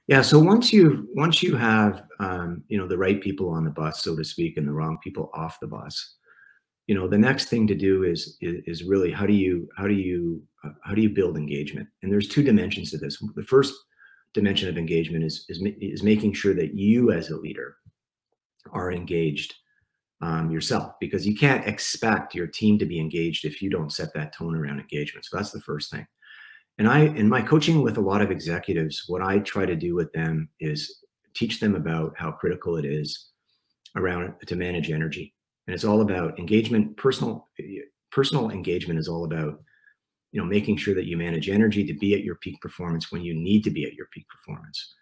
Yeah. So once you have the right people on the bus, so to speak, and the wrong people off the bus, the next thing to do is really how do you build engagement? And there's two dimensions to this. The first dimension of engagement is making sure that you as a leader are engaged yourself, because you can't expect your team to be engaged if you don't set that tone around engagement. So that's the first thing. And in my coaching with a lot of executives, what I try to do with them is teach them about how critical it is around to manage energy. And it's all about engagement. Personal engagement is all about making sure that you manage energy to be at your peak performance when you need to be at your peak performance.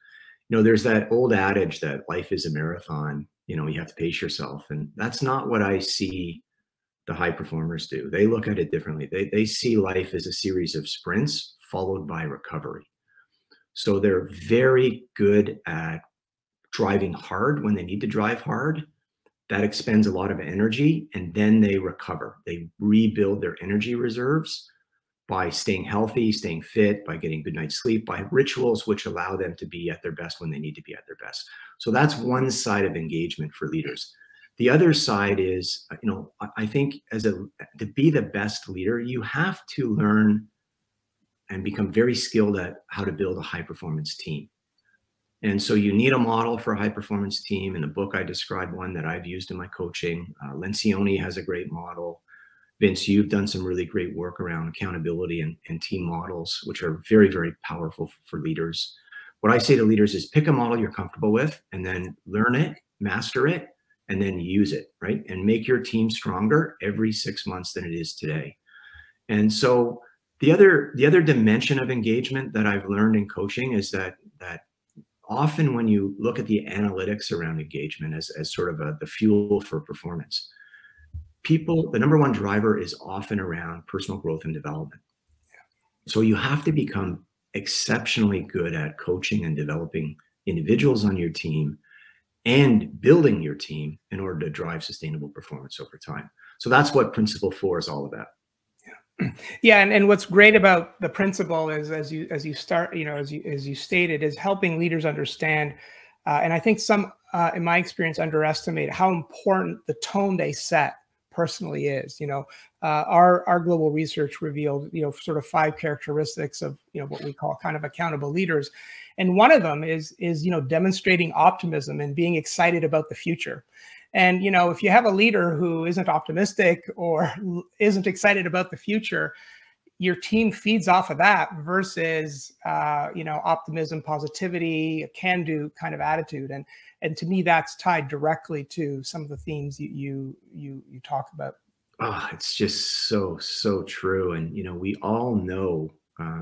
There's that old adage that life is a marathon. You have to pace yourself, and that's not what I see the high performers do. They look at it differently. They see life as a series of sprints followed by recovery. So they're very good at driving hard when they need to drive hard. That expends a lot of energy, and then they recover. They rebuild their energy reserves by staying healthy, staying fit, by getting good night's sleep, by rituals which allow them to be at their best when they need to be at their best. So that's one side of engagement for leaders. The other side is, I think to be the best leader, you have to learn and become very skilled at how to build a high performance team. And so you need a model for a high performance team. In the book, I describe one that I've used in my coaching. Lencioni has a great model. Vince, you've done some really great work around accountability and team models, which are very, very powerful for leaders. What I say to leaders is pick a model you're comfortable with, and then learn it, master it, and then use it, right? And make your team stronger every 6 months than it is today. And so the other dimension of engagement that I've learned in coaching is that often when you look at the analytics around engagement as sort of the fuel for performance, the number one driver is often around personal growth and development. So you have to become exceptionally good at coaching and developing individuals on your team and building your team in order to drive sustainable performance over time. So that's what Principle 4 is all about. Yeah, and what's great about the principle is, as you start, as you stated, is helping leaders understand, and I think some, in my experience, underestimate how important the tone they set personally is. Our global research revealed, sort of 5 characteristics of, what we call kind of accountable leaders. And one of them is demonstrating optimism and being excited about the future. And, if you have a leader who isn't optimistic or isn't excited about the future, your team feeds off of that versus, optimism, positivity, a can-do kind of attitude. And to me, that's tied directly to some of the themes you talk about. Oh, it's just so true. And, we all know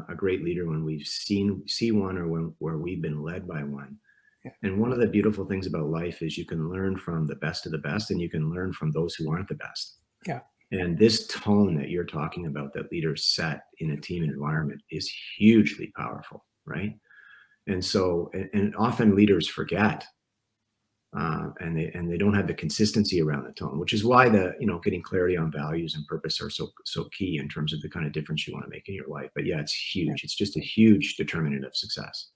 a great leader when we've see one, or where we've been led by one. Yeah. And one of the beautiful things about life is you can learn from the best of the best, and you can learn from those who aren't the best. Yeah. And this tone that you're talking about that leaders set in a team environment is hugely powerful, right? And so, and often leaders forget, and they don't have the consistency around the tone, which is why getting clarity on values and purpose are so key in terms of the kind of difference you want to make in your life. But yeah, it's huge. It's just a huge determinant of success.